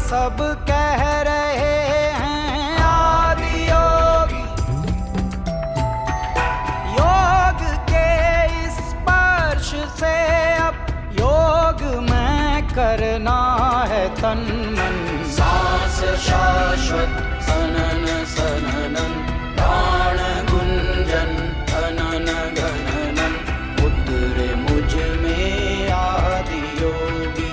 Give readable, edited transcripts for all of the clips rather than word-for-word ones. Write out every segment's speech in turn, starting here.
सब कह रहे हैं आदि योगी, योग के स्पर्श से अब योग में करना है तन मन। सांस शाश्वत सनन सननन, प्राण गुंजन धनन गणनन, उतरे मुझ में आदि योगी,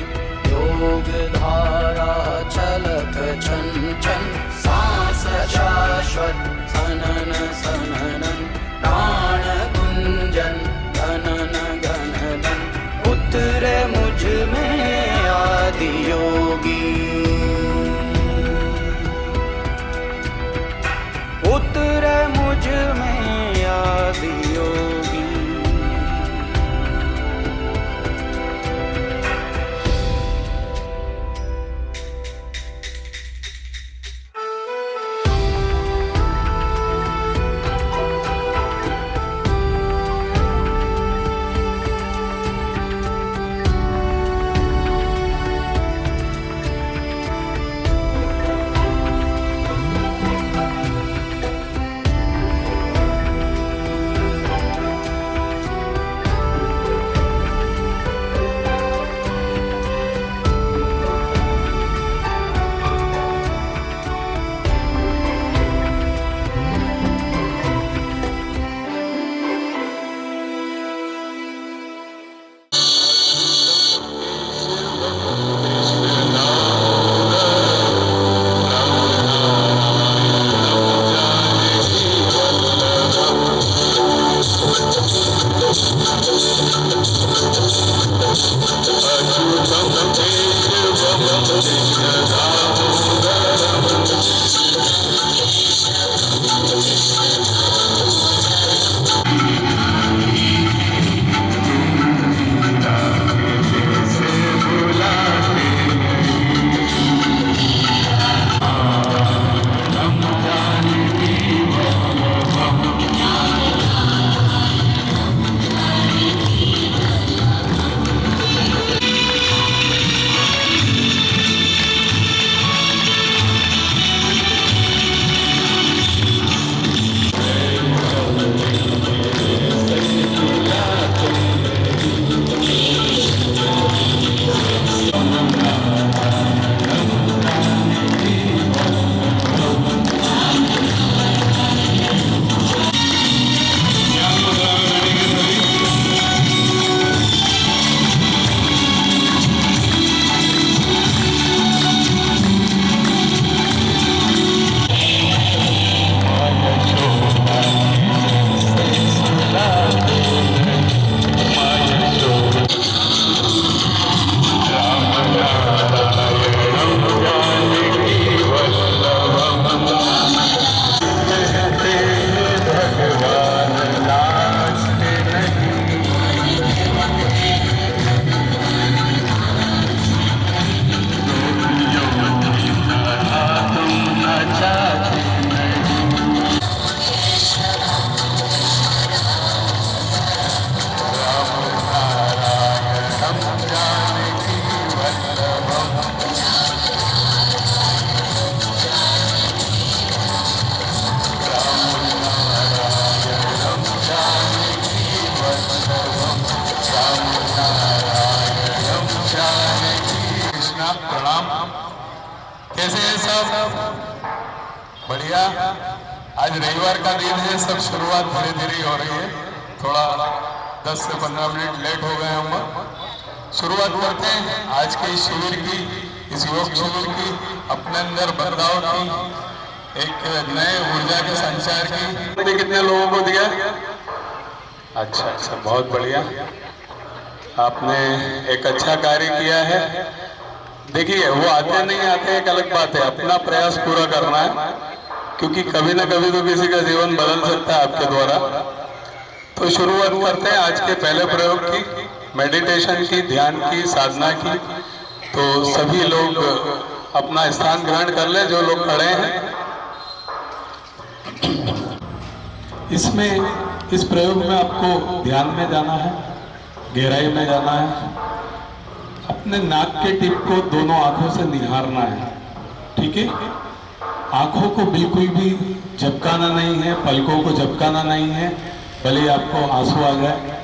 योग धारा चलत छन छन। सांस शाश्वत सनन सननन, प्राण गुंजन धनन गणनन, उतरे मुझ में आदि योगी, उतरे मुझ में आदि योगी। कैसे है सब? बढ़िया। आज रविवार का दिन है, सब शुरुआत धीरे धीरे हो रही है। थोड़ा 10 से 15 मिनट लेट हो गए हम। शुरुआत करते हैं आज के इस शिविर की, इस योग शिविर की, अपने अंदर बदलाव की, एक नए ऊर्जा के संचार की। कितने लोगों को दिया? अच्छा, बहुत बढ़िया। आपने एक अच्छा कार्य किया है। देखिए वो आते नहीं आते एक अलग बात है, अपना प्रयास पूरा करना है, क्योंकि कभी ना कभी तो किसी का जीवन बदल सकता है आपके द्वारा। तो शुरुआत करते हैं आज के पहले प्रयोग की, मेडिटेशन की, ध्यान की, साधना की। तो सभी लोग अपना स्थान ग्रहण कर ले, जो लोग खड़े हैं। इसमें इस प्रयोग में आपको ध्यान में जाना है, गहराई में जाना है। अपने नाक के टिप को दोनों आंखों से निहारना है, ठीक है। आंखों को बिल्कुल भी झपकाना नहीं है, पलकों को झपकाना नहीं है, भले आपको आंसू आ जाए।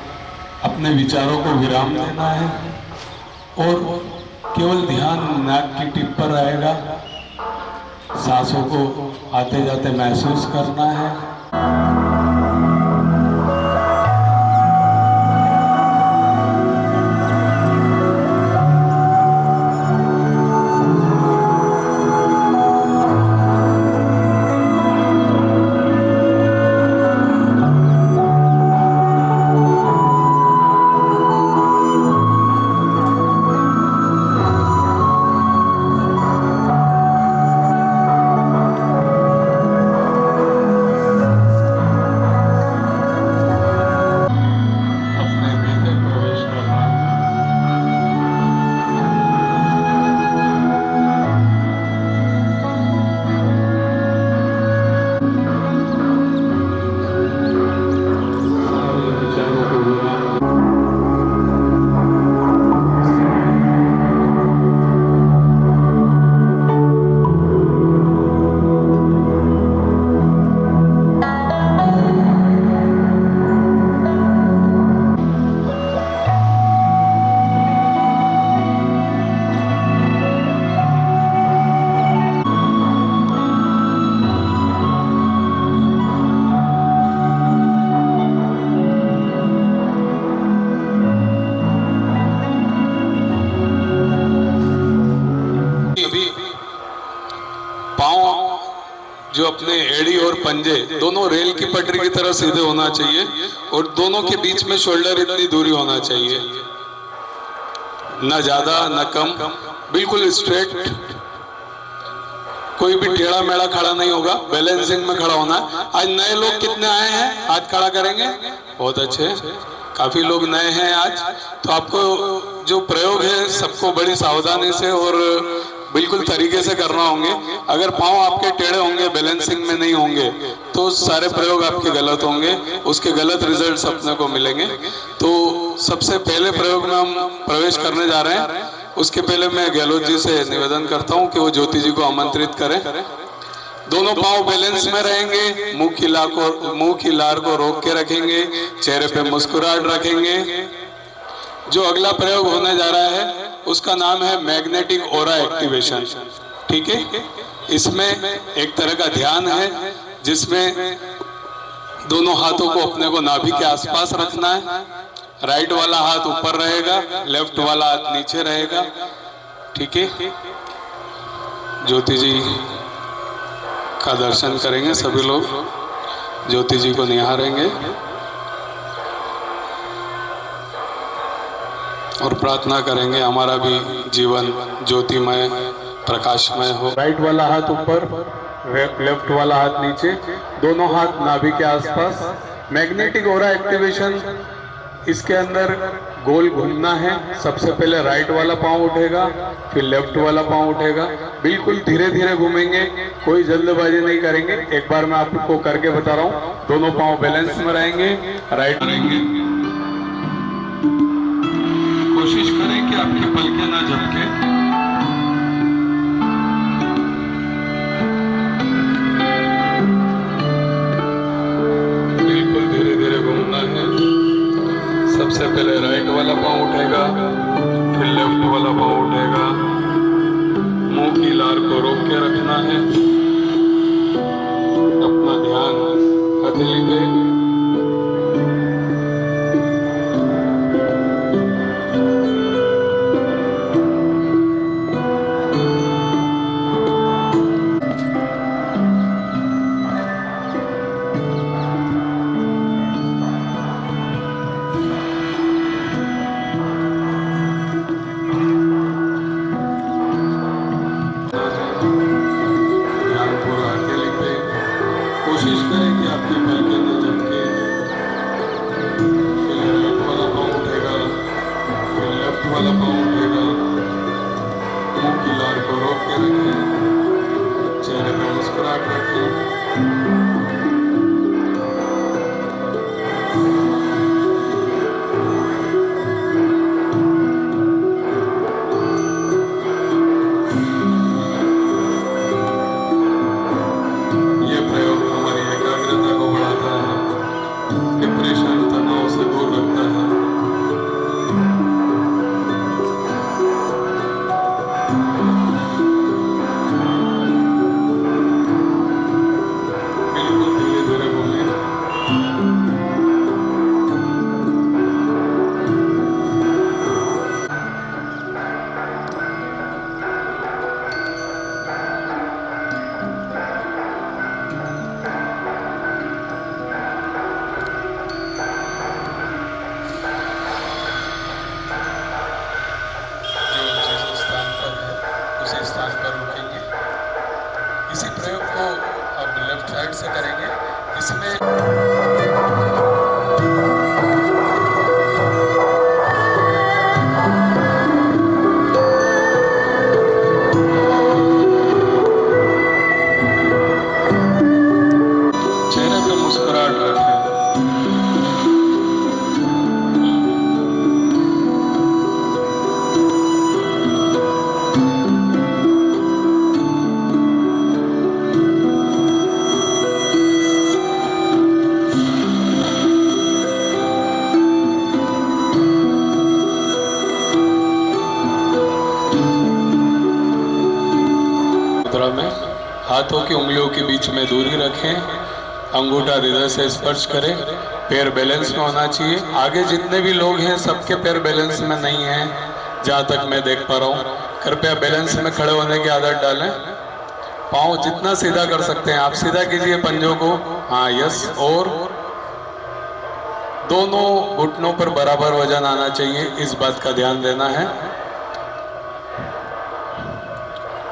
अपने विचारों को विराम देना है और केवल ध्यान नाक की टिप पर रहेगा। सांसों को आते जाते महसूस करना है। जो अपने एड़ी और पंजे दोनों रेल की पटरी की तरह सीधे होना चाहिए और दोनों के बीच में शोल्डर इतनी दूरी होना चाहिए, ना ज्यादा ना कम, बिल्कुल स्ट्रेट। कोई भी टेढ़ा मेढ़ा खड़ा नहीं होगा, बैलेंसिंग में खड़ा होना है। आज नए लोग कितने आए हैं, हाथ खड़ा करेंगे? बहुत अच्छे, काफी लोग नए हैं आज। तो आपको जो प्रयोग है सबको बड़ी सावधानी से और बिल्कुल तरीके से करना होंगे। अगर पांव आपके टेढ़े होंगे, बैलेंसिंग में नहीं होंगे, तो सारे प्रयोग आपके गलत होंगे, उसके गलत रिजल्ट्स अपने को मिलेंगे। तो सबसे पहले प्रयोग में हम प्रवेश करने जा रहे हैं। उसके पहले मैं गहलोत जी से निवेदन करता हूं कि वो ज्योति जी को आमंत्रित करें। दोनों पांव बैलेंस में रहेंगे, मुंह की लार को रोक के रखेंगे, चेहरे पे मुस्कुराहट रखेंगे। जो अगला प्रयोग होने जा रहा है उसका नाम है मैग्नेटिक ओरा एक्टिवेशन, ठीक है। इसमें एक तरह का ध्यान है जिसमें दोनों हाथों को अपने को नाभि के आसपास रखना है। राइट वाला हाथ ऊपर रहेगा, लेफ्ट वाला हाथ नीचे रहेगा, ठीक है। ज्योति जी का दर्शन करेंगे, सभी लोग ज्योति जी को निहारेंगे और प्रार्थना करेंगे हमारा भी जीवन ज्योतिमय प्रकाशमय हो। राइट वाला हाथ ऊपर, लेफ्ट वाला हाथ नीचे, दोनों हाथ नाभि के आसपास। मैग्नेटिक ओरा एक्टिवेशन, इसके अंदर गोल घूमना है। सबसे पहले राइट वाला पांव उठेगा, फिर लेफ्ट वाला पांव उठेगा। बिल्कुल धीरे धीरे घूमेंगे, कोई जल्दबाजी नहीं करेंगे। एक बार मैं आपको करके बता रहा हूँ। दोनों पांव बैलेंस में रहेंगे, राइट रहेंगे। कोशिश करें कि आपके पलके ना झपके। बिल्कुल धीरे धीरे घूमना है। सबसे पहले राइट वाला पांव उठेगा, फिर लेफ्ट वाला पांव उठेगा। मुंह की लार को रोक के रखना है। अपना ध्यान हथेली पे। इसमें चेहरे पे मुस्कुराहट रखें। मुद्रा में हाथों की उंगलियों के बीच में दूरी रखें, अंगूठा हृदय से स्पर्श करें, पैर बैलेंस में होना चाहिए। आगे जितने भी लोग हैं सबके पैर बैलेंस में नहीं हैं, जहाँ तक मैं देख पा रहा हूँ। कृपया बैलेंस में खड़े होने की आदत डालें। पाँव जितना सीधा कर सकते हैं आप सीधा कीजिए पंजों को। हाँ, यस। और दोनों घुटनों पर बराबर वजन आना चाहिए, इस बात का ध्यान देना है।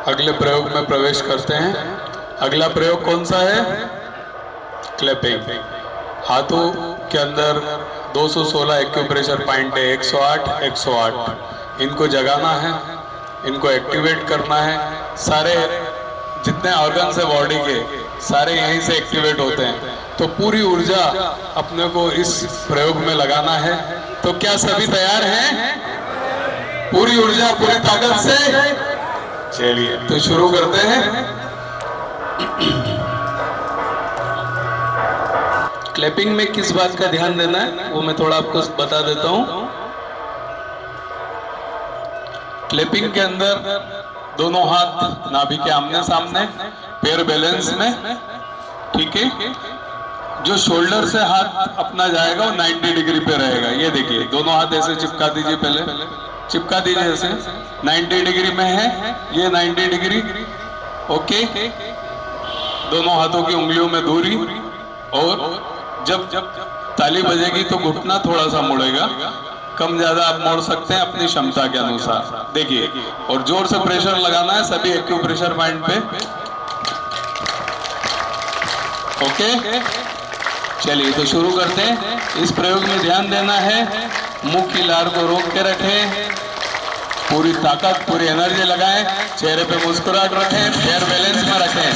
अगले प्रयोग में प्रवेश करते हैं। अगला प्रयोग कौन सा है? क्लैपिंग। हाथों के अंदर 216 एक्यूप्रेशर पॉइंट है, 108 108। इनको जगाना है, इनको एक्टिवेट करना है। सारे जितने ऑर्गन्स है बॉडी के सारे यहीं से एक्टिवेट होते हैं। तो पूरी ऊर्जा अपने को इस प्रयोग में लगाना है। तो क्या सभी तैयार हैं? पूरी ऊर्जा पूरी ताकत से चलिए तो शुरू करते हैं। क्लैपिंग में किस बात का ध्यान देना है वो मैं थोड़ा आपको बता देता हूं। क्लैपिंग के अंदर दोनों हाथ नाभि के आमने सामने, पैर बैलेंस में, ठीक है। जो शोल्डर से हाथ अपना जाएगा वो 90 डिग्री पे रहेगा। ये देखिए, दोनों हाथ ऐसे चिपका दीजिए, पहले चिपका दीजिए ऐसे। 90 डिग्री में है ये, 90 डिग्री। ओके, दोनों हाथों की उंगलियों में दूरी। और जब ताली बजेगी तो घुटना थोड़ा सा मुड़ेगा, कम ज्यादा आप मोड़ सकते हैं अपनी क्षमता के अनुसार। देखिए, और जोर से प्रेशर लगाना है सभी एक्यूप्रेशर पॉइंट पे। ओके, चलिए तो शुरू करते हैं। इस प्रयोग में ध्यान देना है, मुंह की लार को रोक के रखें, पूरी ताकत पूरी एनर्जी लगाएं, चेहरे पे मुस्कुराहट रखें, पैर बैलेंस में रखें।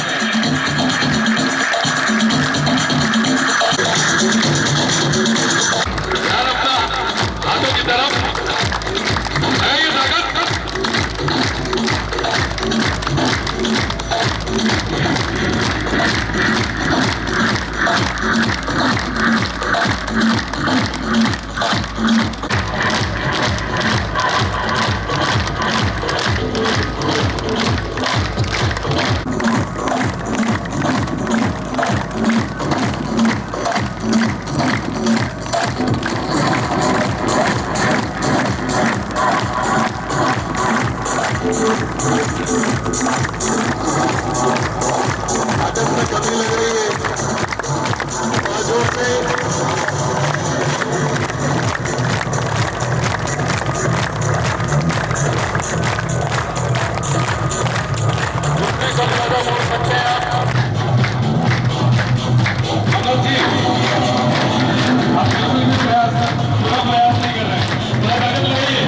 ध्यान अपना हाथों की तरफ है, ये ताकत। आदत में कमी लग रही है, जोर से। ज्यादा मोड़ सकते हैं आप। मनोज जी, आप बिल्कुल भी प्रयास नहीं कर रहे हैं, थोड़ा ताकत लगाइए।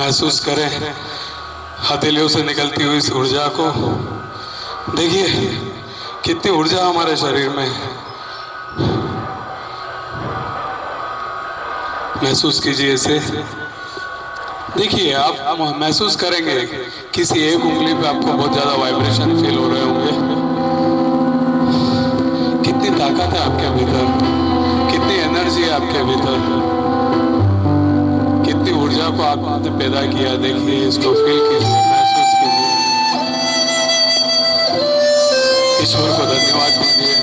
महसूस करें हथेलियों से निकलती हुई इस ऊर्जा को। देखिए कितनी ऊर्जा हमारे शरीर में। महसूस कीजिए इसे। देखिए आप महसूस करेंगे किसी एक उंगली पे आपको बहुत ज्यादा वाइब्रेशन फील हो रहे होंगे। कितनी ताकत है आपके भीतर, कितनी एनर्जी है आपके भीतर, कितनी ऊर्जा को आपने पैदा किया। देखिए इसको फील कीजिए, महसूस कीजिए। ईश्वर को धन्यवाद दीजिए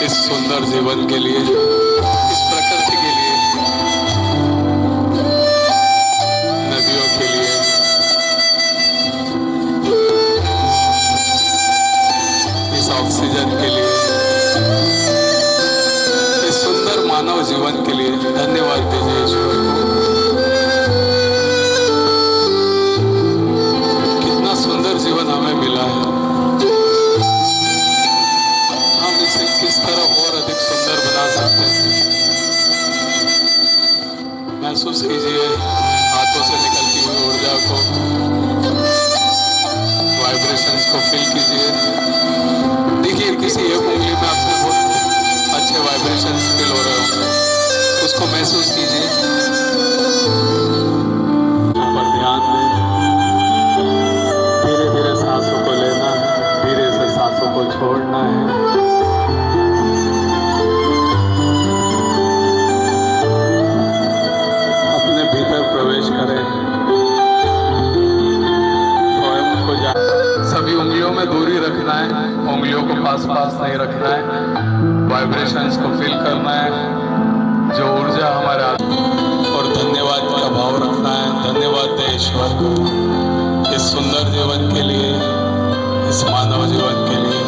इस सुंदर जीवन के लिए, इस प्रकृति के लिए, नदियों के लिए, इस ऑक्सीजन के लिए, इस सुंदर मानव जीवन के लिए धन्यवाद दीजिए ईश्वर को। कितना सुंदर जीवन हमें मिला है। हम इसे किस तरह और अधिक सुंदर बना सकते हैं। महसूस कीजिए हाथों से निकलती हुई ऊर्जा को, वाइब्रेशंस को फील कीजिए। देखिए किसी एक उंगली में आपको बहुत अच्छे वाइब्रेशंस फील हो रहे होंगे, उसको महसूस कीजिए। यहाँ पर ध्यान दें, धीरे धीरे सांसों को लेना है, धीरे से सांसों को छोड़ना है। अपने भीतर प्रवेश करें, स्वयं को जान। सभी उंगलियों में दूरी रखना है, उंगलियों को पास पास नहीं रखना है। वाइब्रेशंस को फील करना है, जो ऊर्जा हमारे और धन्यवाद का भाव रखना है। धन्यवाद दे ईश्वर को इस सुंदर जीवन के लिए, इस मानव जीवन के लिए।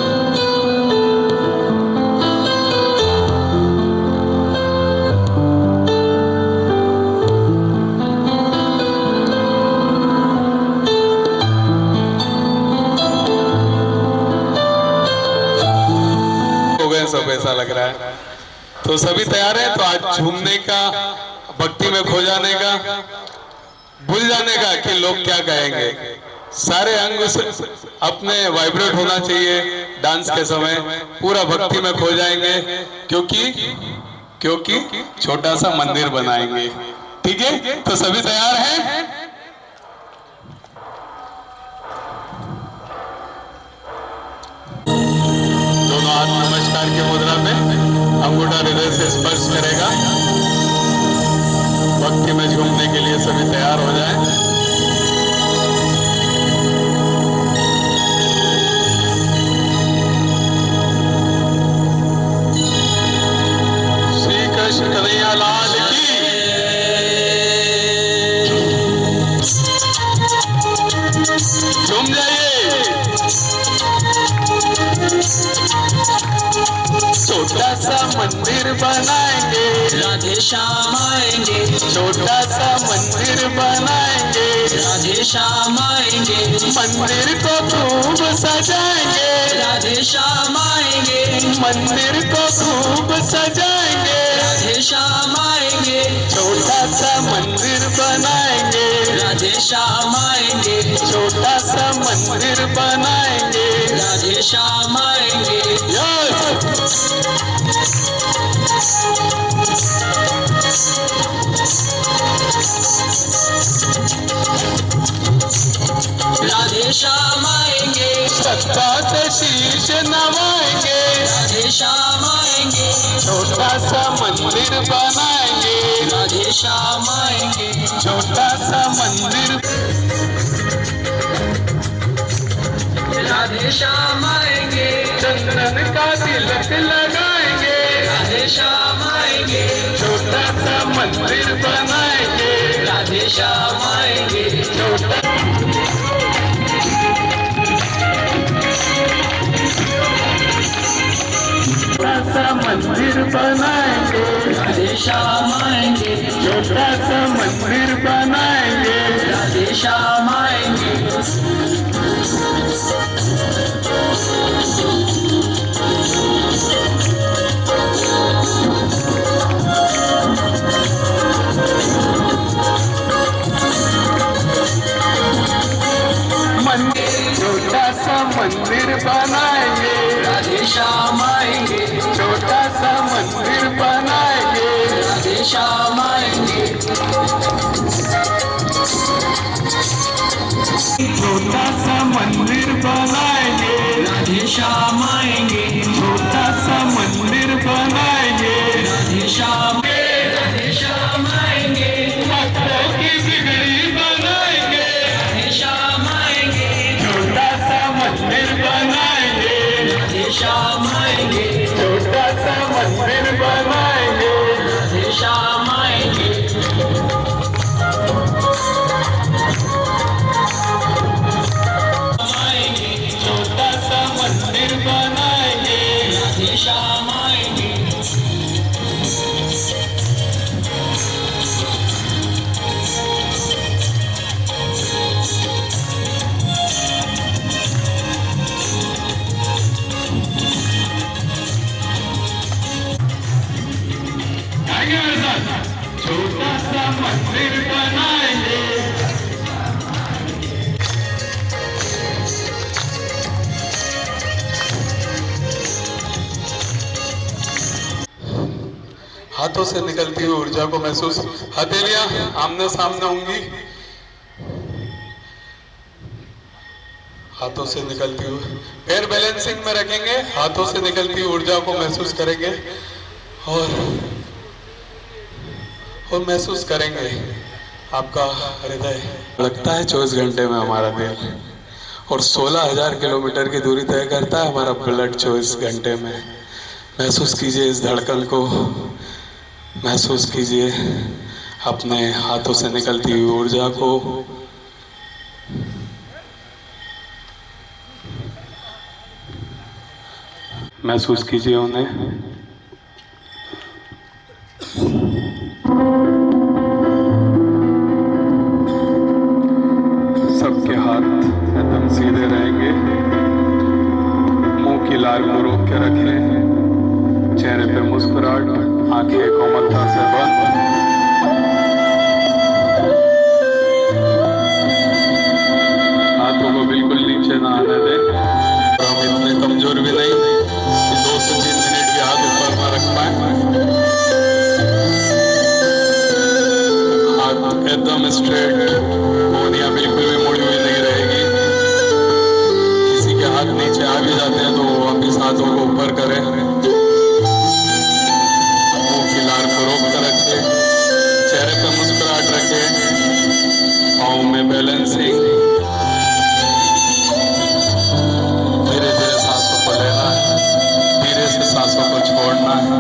सब ऐसा लग रहा है। तो सभी तैयार हैं? तो आज झूमने का, भक्ति में खो जाने का, भूल जाने का कि लोग क्या कहेंगे। सारे अंग अपने वाइब्रेट होना चाहिए डांस के समय, पूरा भक्ति में खो जाएंगे, क्योंकि छोटा सा मंदिर बनाएंगे। ठीक है, तो सभी तैयार हैं? दोनों हाथ नमस्कार की मुद्रा में, अंगूठा हृदय से स्पर्श करेगा। भक्ति में झूमने के लिए सभी तैयार हो जाएं। श्री कृष्ण कन्हैया लाल की। झूम जाइए। छोटा सा मंदिर बनाएंगे, राधे श्याम आएंगे। छोटा सा मंदिर बनाएंगे, राधे श्याम आएंगे। मंदिर को खूब सजाएंगे, राधे श्याम आएंगे। मंदिर को खूब सजाएंगे, राधे श्याम आएंगे। छोटा सा मंदिर बनाएंगे, राधे श्याम आएंगे। छोटा सा मंदिर बनाएंगे, राधे श्याम आएंगे। राधे श्याम आएंगे। सत्ता से शीश नवाएंगे, राधे श्याम आएंगे। छोटा सा मंदिर बनाएंगे, राधे श्याम आएंगे। छोटा सा मंदिर। राधे श्याम आएंगे। चंदन का तिलक लगाएंगे, राधे श्याम आएंगे। छोटा सा मंदिर बनाएंगे, राधे श्याम आएंगे। छोटा सा मंदिर बनाएंगे, राधे श्याम आएंगे। छोटा सा मंदिर बनाएंगे, राधे श्याम आएंगे। छोटा सा मंदिर बनाएंगे, राधे श्याम आएंगे, छोटा सा मंदिर बनाएंगे, राधे श्याम आएंगे, भक्तों की बिगड़ी बनाएंगे, राधे श्याम आएंगे, छोटा सा मंदिर बनाएंगे, राधे श्याम आएंगे, छोटा सा मंदिर बनाएंगे, राधे श्याम आएंगे, छोटा सा मंदिर बनाएंगे, राधे श्याम आएंगे, आएंगे मेरे साथ, छोटा सा मंदिर बनाएंगे। हाथों से निकलती हुई ऊर्जा को महसूस, हथेलियां आमने सामने होंगी, हाथों से निकलती हुई पैर बैलेंसिंग में रखेंगे, हाथों से निकलती हुई ऊर्जा को महसूस करेंगे और महसूस करेंगे आपका हृदय लगता है 24 घंटे में हमारा दिल, और 16,000 किलोमीटर की दूरी तय करता है हमारा ब्लड 24 घंटे में। महसूस कीजिए इस धड़कन को, महसूस कीजिए अपने हाथों से निकलती हुई ऊर्जा को। महसूस कीजिए उन्हें। सबके हाथ एकदम सीधे रहेंगे, मुंह की लार को रोक के रखें, चेहरे पे मुस्कुराहट, आंखें कोमलता से बंद। हाथों को बिल्कुल नीचे ना आने दें, और हम इतने कमजोर भी नहीं कि 2 से 3 मिनट भी हाथ ऊपर ना रख पाए। हाथ एकदम स्ट्रेट, कोहनियां बिल्कुल भी मुड़ी हुई नहीं रहेगी। किसी के हाथ नीचे आ भी जाते हैं तो वापिस हाथों को ऊपर करें, मुंह की लार को रोक कर रखें, चेहरे पर मुस्कुराहट रखें, पाँव में बैलेंसिंग। धीरे धीरे सांसों को लेना है, धीरे से सांसों को छोड़ना है।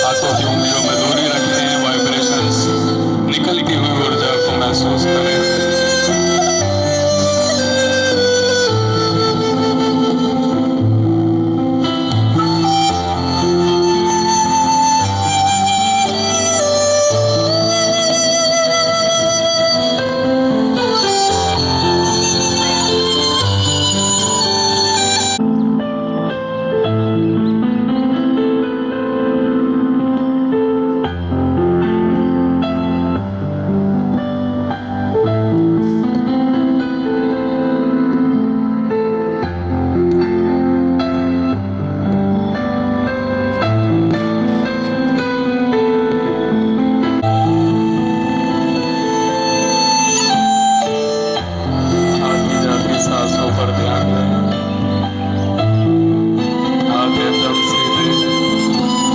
हाथों की उंगलियों में दूरी रखते हैं, वाइब्रेशंस निकलती हुई ऊर्जा को महसूस करें।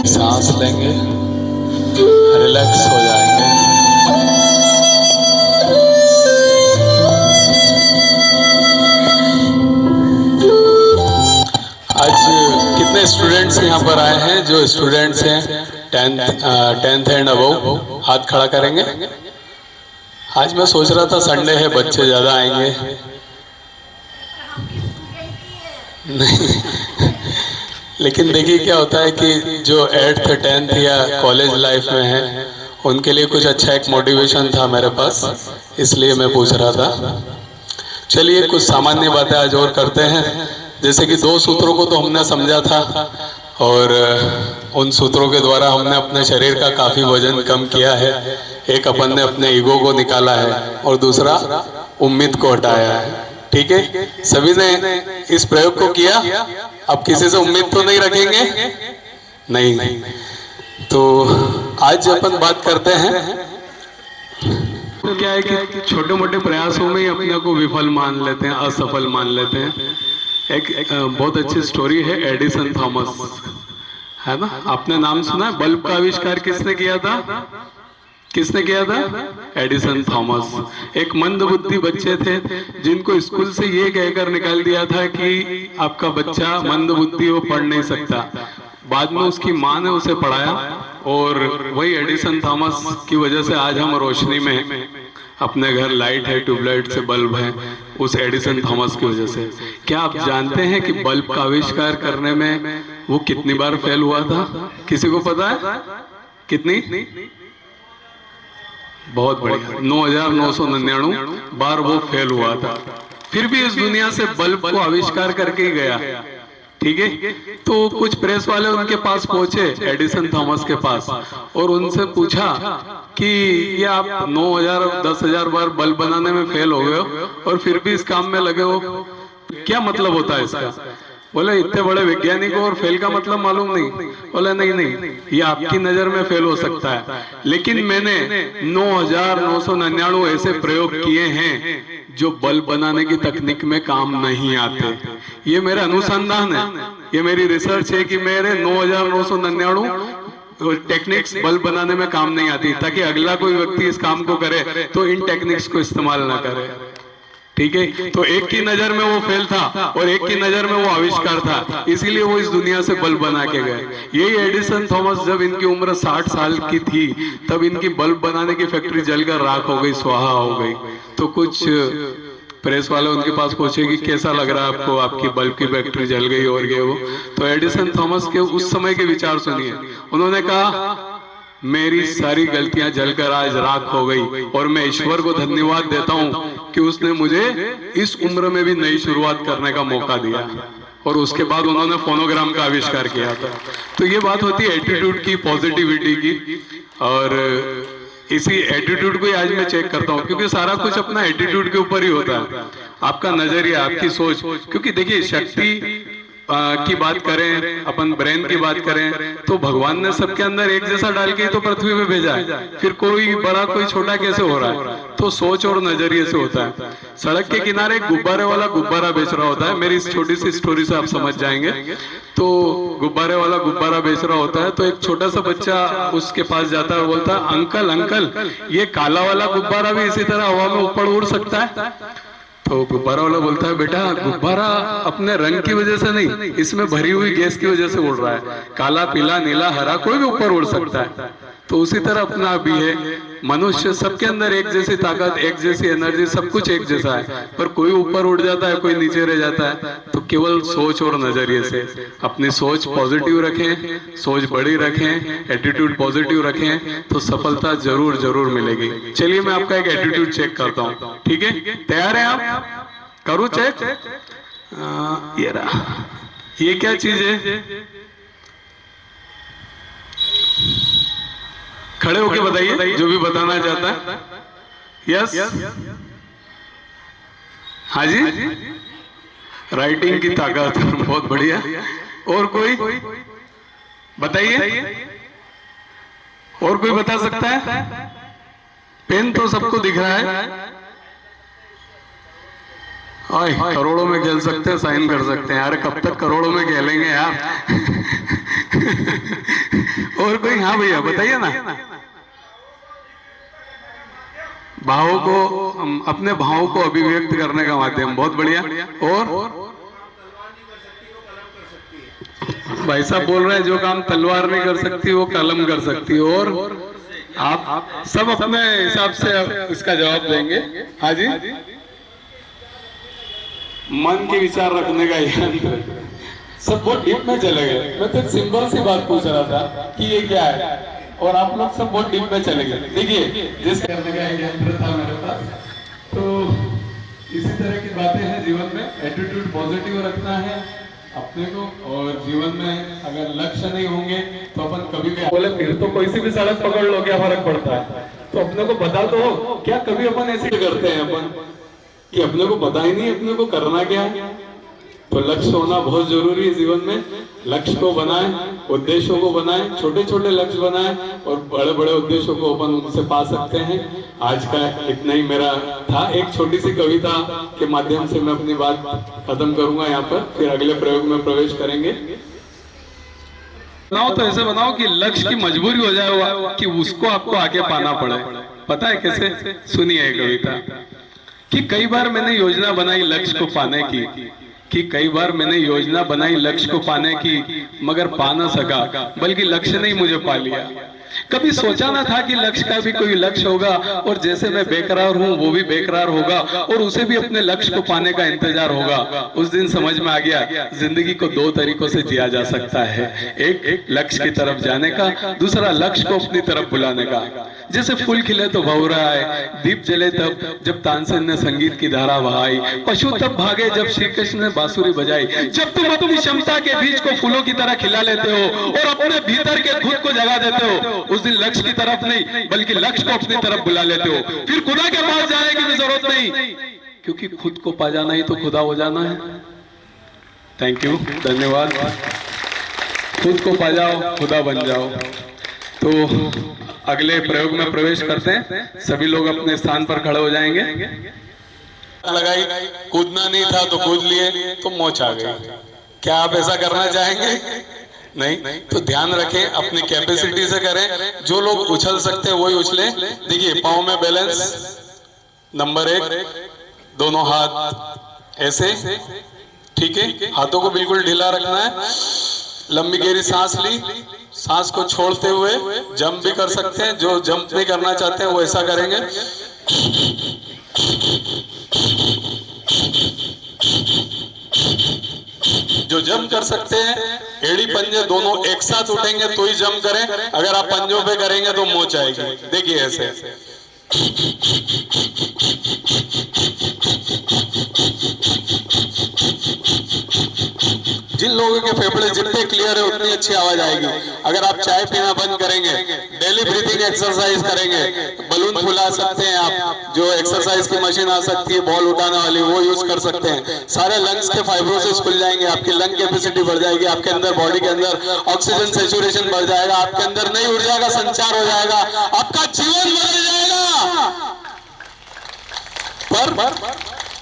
सांस लेंगे, रिलैक्स हो जाएंगे। आज कितने स्टूडेंट्स यहाँ पर आए हैं? जो स्टूडेंट्स हैं 10th एंड अबव, हाथ खड़ा करेंगे। आज मैं सोच रहा था संडे है, बच्चे ज्यादा आएंगे। नहीं लेकिन देखिए क्या होता है कि जो 8th 10th या कॉलेज लाइफ में है उनके लिए कुछ अच्छा एक मोटिवेशन था मेरे पास, इसलिए मैं पूछ रहा था। चलिए कुछ सामान्य बातें आज और करते हैं। जैसे कि 2 सूत्रों को तो हमने समझा था और उन सूत्रों के द्वारा हमने अपने शरीर का काफी वजन कम किया है। एक अपन ने अपने ईगो को निकाला है और दूसरा उम्मीद को हटाया है। ठीक है, सभी ने इस प्रयोग को किया। अब किसी से उम्मीद तो नहीं रखेंगे, नहीं। तो आज अपन बात करते हैं, तो क्या है कि छोटे मोटे प्रयासों में ही अपने को विफल मान लेते हैं, असफल मान लेते हैं। एक बहुत अच्छी स्टोरी है एडिसन थॉमस, है ना? आपने नाम सुना है? बल्ब का आविष्कार किसने किया था? किसने किया था? Edison Thomas. एक मंदबुद्धि बच्चे थे जिनको स्कूल से ये कहकर निकाल दिया था कि आपका बच्चा मंदबुद्धि, वो पढ़ नहीं सकता। बाद में उसकी माँ ने उसे पढ़ाया और वही एडिसन थॉमस की वजह से आज हम रोशनी में, अपने घर लाइट है, ट्यूबलाइट से बल्ब है, उस एडिसन थॉमस की वजह से। क्या आप जानते हैं कि बल्ब का आविष्कार करने में वो कितनी बार फेल हुआ था? किसी को पता है कितनी? बहुत बढ़िया, 9,999 बार वो फेल हुआ था। फिर भी इस दुनिया से बल्ब को आविष्कार करके ही गया। ठीक है, तो कुछ प्रेस वाले उनके पास पहुंचे, एडिसन थॉमस के पास, और उनसे पूछा कि ये आप 9,000 10,000 बार बल्ब बनाने में फेल हो गए हो और फिर भी इस काम में लगे हो, क्या मतलब होता है इसका? बोले इतने बड़े वैज्ञानिक हो और फेल का मतलब मालूम नहीं? बोले नहीं, ये आपकी नजर में फेल हो सकता है, लेकिन मैंने 9,999 ऐसे प्रयोग किए हैं जो बल्ब बनाने की तकनीक में काम नहीं आते। ये मेरा अनुसंधान है, ये मेरी रिसर्च है कि मेरे 9,999 टेक्निक्स बल्ब बनाने में काम नहीं आती, ताकि अगला कोई व्यक्ति इस काम को करे तो इन टेक्निक्स को इस्तेमाल ना करे। ठीक है, तो एक की नजर में वो फेल था और एक की नजर में वो आविष्कार था, इसीलिए वो इस दुनिया से बल्ब बना के गए। यही एडिसन थॉमस जब इनकी उम्र 60 साल की थी, तब इनकी बल्ब बनाने की फैक्ट्री जलकर राख हो गई, स्वाहा हो गई। तो कुछ प्रेस वाले उनके पास पूछे कि कैसा लग रहा है आपको, आपकी बल्ब की फैक्ट्री जल गई और ये वो। तो एडिसन थॉमस के उस समय के विचार सुनिए। उन्होंने कहा, मेरी सारी गलतियां जलकर आज राख हो गई और मैं ईश्वर को धन्यवाद देता हूं कि उसने मुझे इस उम्र में भी नई शुरुआत करने का मौका दिया। और उसके बाद उन्होंने फोनोग्राम का आविष्कार किया था। तो ये बात होती है एटीट्यूड की, पॉजिटिविटी की, और इसी एटीट्यूड को ही आज मैं चेक करता हूँ, क्योंकि सारा कुछ अपना एटीट्यूड के ऊपर ही होता है, आपका नजरिया, आपकी सोच। क्योंकि देखिए, शक्ति की बात करें, अपन ब्रेन की बात करें, तो भगवान ने सबके अंदर एक जैसा डाल के तो पृथ्वी पे भेजा है। फिर कोई बड़ा कोई छोटा कैसे हो रहा है? तो सोच और नजरिए से होता है। सड़क के किनारे एक गुब्बारे वाला गुब्बारा बेच रहा होता है, मेरी इस छोटी सी स्टोरी से आप समझ जाएंगे। तो गुब्बारे वाला गुब्बारा बेच रहा होता है, तो एक छोटा सा बच्चा उसके पास जाता है और बोलता है, अंकल अंकल, ये काला वाला गुब्बारा भी इसी तरह हवा में ऊपर उड़ सकता है? तो गुब्बारा वाला बोलता है, बेटा गुब्बारा अपने रंग की वजह से नहीं, इसमें भरी हुई गैस की वजह से उड़ रहा है। काला, पीला, नीला, हरा कोई भी ऊपर उड़ सकता है। तो उसी तरह अपना भी है, मनुष्य सबके अंदर एक जैसी ताकत, एक जैसी एनर्जी, सब कुछ एक जैसा है, पर कोई ऊपर उड़ जाता है, कोई नीचे रह जाता है। तो केवल सोच और नजरिए से अपनी सोच पॉजिटिव रखें, सोच बड़ी रखें, एटीट्यूड पॉजिटिव रखें, तो सफलता जरूर जरूर मिलेगी। चलिए मैं आपका एक एटीट्यूड चेक करता हूँ, ठीक है? तैयार है आप? करूँ चेक? ये रहा। ये क्या चीज है? खड़े होके बताइए जो भी बताना चाहता है। यस, हाँ जी, राइटिंग की ताकत, बहुत बढ़िया। और कोई बताइए, और कोई बता सकता है? पेन तो सबको दिख रहा है। करोड़ों में खेल सकते हैं, साइन कर सकते हैं। यार कब तक करोड़ों में खेलेंगे यार? और कोई? हाँ भैया बताइए ना। भावों को, अपने भावों को अभिव्यक्त करने का माध्यम, बहुत बढ़िया। और भाई साहब बोल रहे हैं, जो काम तलवार नहीं कर सकती वो कलम कर सकती है। और आप सब अपने हिसाब से इसका जवाब देंगे। हाँ जी, मन के विचार रखने का यंत्र। सब बहुत डीप में चले गए। मैं तो सिंपल सी बात पूछ रहा था कि ये क्या है, और आप लोग सब बहुत डीप में चले गए। देखिए, जिस करने का एक यंत्र था मेरे पास, तो इसी तरह की बातें हैं जीवन में। एटीट्यूड पॉजिटिव रखना है अपने को, और जीवन में अगर लक्ष्य नहीं होंगे तो अपन कभी भी बोले फिर तो कोई सी भी सड़क पकड़ लो, क्या फर्क पड़ता है? तो अपने को बता तो हो, क्या कभी अपन ऐसे करते हैं अपन कि अपने को पता ही नहीं अपने को करना क्या है? तो लक्ष्य होना बहुत जरूरी है जीवन में। लक्ष्य को बनाएं, उद्देश्यों को बनाएं, छोटे छोटे लक्ष्य बनाएं और बड़े बड़े उद्देश्यों को अपन उनसे पा सकते हैं। आज का इतना ही मेरा था। एक छोटी सी कविता के माध्यम से मैं अपनी बात खत्म करूंगा यहाँ पर, फिर अगले प्रयोग में प्रवेश करेंगे। बनाओ तो ऐसे बनाओ कि लक्ष्य की मजबूरी हो जाए कि उसको आपको आगे पाना पड़े। पता है कैसे? सुनिए कविता कि कई बार मैंने योजना बनाई लक्ष्य को पाने की, कि कई बार मैंने योजना बनाई लक्ष्य को पाने की, मगर पा ना सका, बल्कि लक्ष्य ने ही मुझे पा लिया। कभी सोचा ना था कि लक्ष्य का भी कोई लक्ष्य होगा, और जैसे मैं बेकरार हूँ वो भी बेकरार होगा, और उसे भी अपने लक्ष्य को पाने का इंतजार होगा। उस दिन समझ में आ गया जिंदगी को दो तरीकों से जिया जा सकता है, एक लक्ष्य की तरफ जाने का, दूसरा लक्ष्य को अपनी तरफ बुलाने का। जैसे फूल खिले तो भंवरा आए, दीप जले तब जब तानसेन ने संगीत की धारा बहाई, पशु तब भागे जब श्री कृष्ण ने बांसुरी बजाई। जब तुम अपनी क्षमता के बीज को फूलों की तरह खिला लेते हो और अपने भीतर के खुद को जगा देते हो, उस दिन लक्ष्य की तरफ नहीं बल्कि लक्ष्य को अपनी तरफ बुला लेते हो। फिर खुदा के पास जाने की भी जरूरत नहीं, क्योंकि खुद को पा जाना ही तो खुदा हो जाना है। थैंक यू, धन्यवाद। खुद को पा जाओ, खुदा बन जाओ। तो अगले प्रयोग में प्रवेश करते हैं। सभी लोग अपने स्थान पर खड़े हो जाएंगे। लगाई, कूदना नहीं था तो कूद लिए तो मोच आ गई। क्या आप ऐसा करना चाहेंगे? नहीं। तो ध्यान रखें, अपनी कैपेसिटी से करें। जो लोग उछल सकते हैं वही उछलें। देखिए, पाँव में बैलेंस, नंबर 1, दोनों हाथ ऐसे, ठीक है। हाथों को बिल्कुल ढीला रखना है। लंबी गहरी सांस ली, सांस को छोड़ते हुए जंप भी कर सकते हैं। जो जंप नहीं करना चाहते हैं वो ऐसा करेंगे। जो जंप कर सकते हैं, एड़ी पंजे दोनों एक साथ उठेंगे तो ही जंप करें। अगर आप पंजों पे करेंगे तो मोच आएगी। देखिए ऐसे। जिन लोगों के फेफड़े जितने क्लियर है उतनी अच्छी आवाज आएगी। अगर आप चाय पीना बंद करेंगे, डेली ब्रीथिंग एक्सरसाइज करेंगे, बलून फुला सकते हैं आप, जो एक्सरसाइज की मशीन आ सकती है बॉल उठाने वाली, वो यूज कर सकते हैं। सारे लंग्स के फाइब्रोसिस खुल जाएंगे, आपकी लंग कैपेसिटी बढ़ जाएगी, आपके अंदर बॉडी के अंदर ऑक्सीजन सेचुरेशन बढ़ जाएगा, आपके अंदर नई ऊर्जा का संचार हो जाएगा, आपका जीवन बदल जाएगा। पर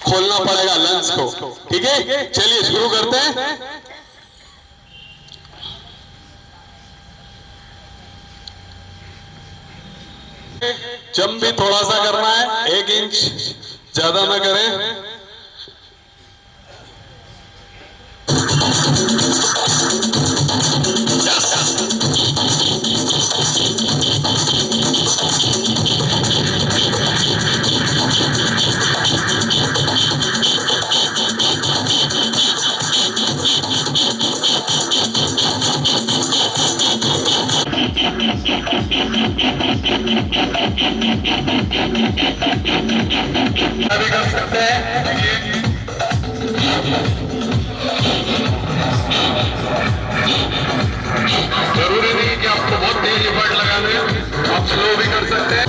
खोलना पड़ेगा लंग्स को, ठीक है। चलिए शुरू करते हैं। जंप भी थोड़ा सा करना है, 1 इंच ज्यादा ना करें। भी कर सकते हैं। जरूरी नहीं कि आपको बहुत तेज एफर्ट लगाना है, आप स्लो भी कर सकते हैं।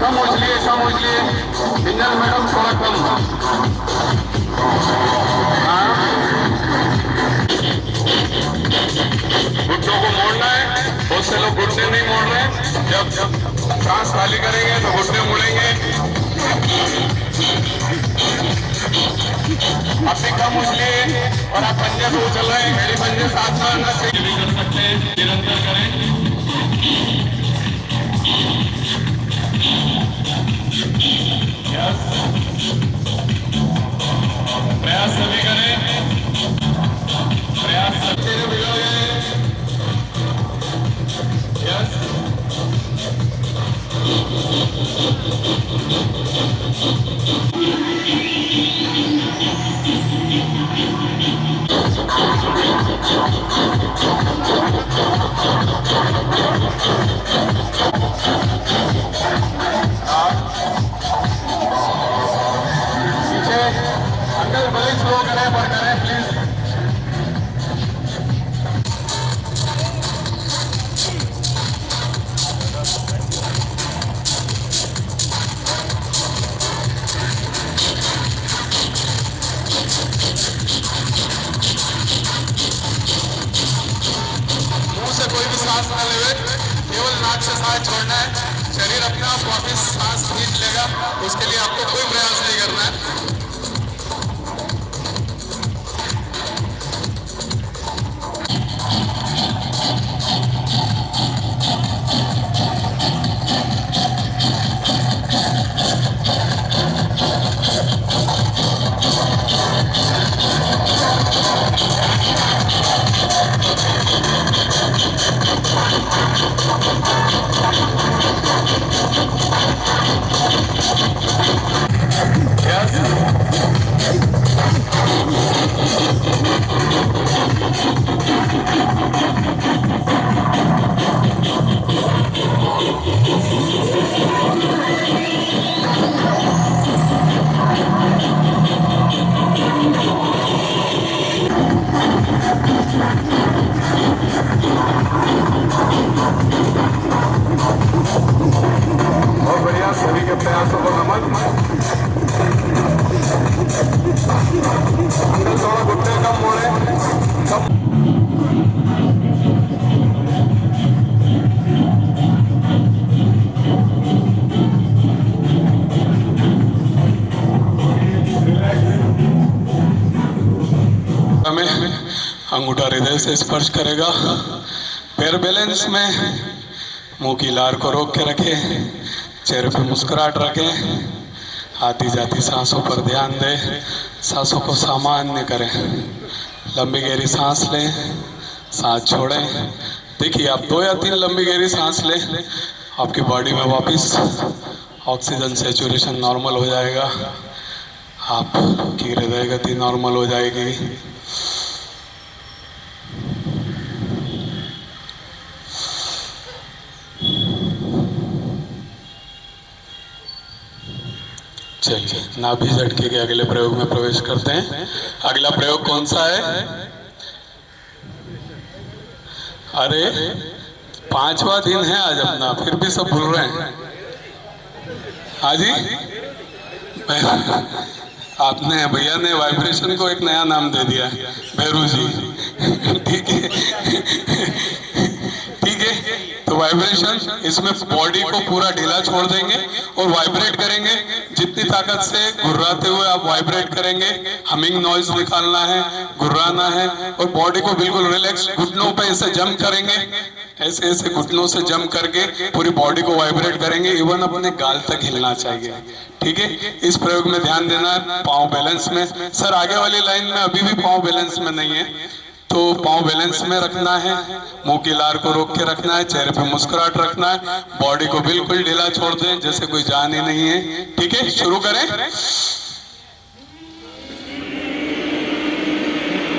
कम उछलिए, कम उछलिए। इंजन मैडम थोड़ा कम। घुटनों को मोड़ना है। बहुत से लोग घुटने नहीं मोड़ रहे। जब सांस खाली करेंगे तो घुटने मुड़ेंगे। आप भी कम उछलिए और आप पंजे से उछल रहे हैं, मेरी पंजे साथ में आना चाहिए। भी कर सकते हैं, निरंतर करें। प्रयास सभी करें, प्रयास सबसे बिगड़ गए। यस बाद छोड़ना है। शरीर अपने आप वापस सांस खींच लेगा, उसके लिए आपको कोई प्रयास नहीं करना है। बहुत बढ़िया, सभी के प्रयासों को नमन। अंदर थोड़ा घुटने कम मोड़े, कम। हमें अंगूठा हृदय से स्पर्श करेगा। पैर बैलेंस में, मुंह की लार को रोक के रखें, चेहरे पे मुस्कुराहट रखें, आती जाती सांसों पर ध्यान दें, सांसों को सामान्य करें। लंबी गहरी सांस लें, सांस छोड़ें। देखिए, आप 2 या 3 लंबी गहरी सांस लें, आपकी बॉडी में वापस ऑक्सीजन सेचुरेशन नॉर्मल हो जाएगा, आपकी हृदय गति नॉर्मल हो जाएगी। चलिए, नाभि झटके के अगले प्रयोग में प्रवेश करते हैं। अगला प्रयोग कौन सा है? अरे 5वां दिन है आज अपना, फिर भी सब भूल रहे हैं। हाँ जी, आपने भैया ने वाइब्रेशन को एक नया नाम दे दिया, भैरू जी। ठीक है, ठीक है। तो वाइब्रेशन, इसमें बॉडी को पूरा ढीला छोड़ देंगे और वाइब्रेट करेंगे। जितनी ताकत से घुर्राते हुए आप वाइब्रेट करेंगे, हमिंग नॉइज निकालना है, घुर्राना है और बॉडी को बिल्कुल रिलैक्स, घुटनों पे ऐसे जंप करेंगे, ऐसे ऐसे घुटनों से जंप करके पूरी बॉडी को वाइब्रेट करेंगे। इवन अपने गाल तक हिलना चाहिए। ठीक है, इस प्रयोग में ध्यान देना है। पाँव बैलेंस में। सर, आगे वाली लाइन में अभी भी पाँव बैलेंस में नहीं है, तो पाँव बैलेंस में रखना है, मुंह की लार को रोक के रखना है, चेहरे पे मुस्कुराहट रखना है, बॉडी को बिल्कुल ढीला छोड़ दें जैसे कोई जान ही नहीं है। ठीक है, शुरू करें।